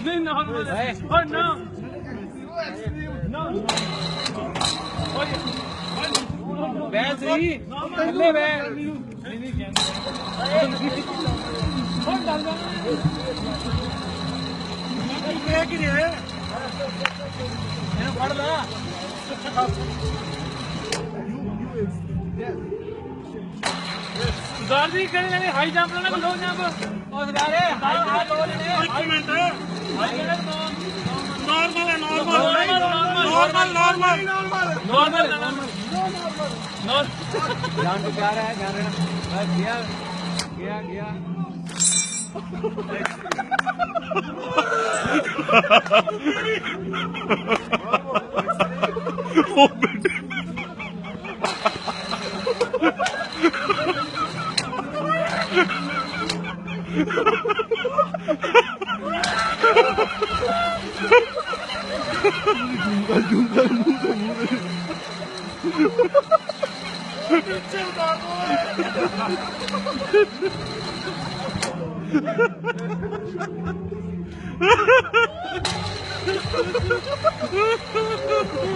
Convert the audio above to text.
नहीं नॉर्मल है और ना बैठ रही ले बैठ ब्रेक ही नहीं है पढ़ ला गाड़ी करने हाई जंप ना लो जंप और सारे हाई लो ने एक मिनट हाई नॉर्मल है नॉर्मल जान तो क्या रहा है जान रहा बस गया गया गया ओ बेटे Ha ha ha ha!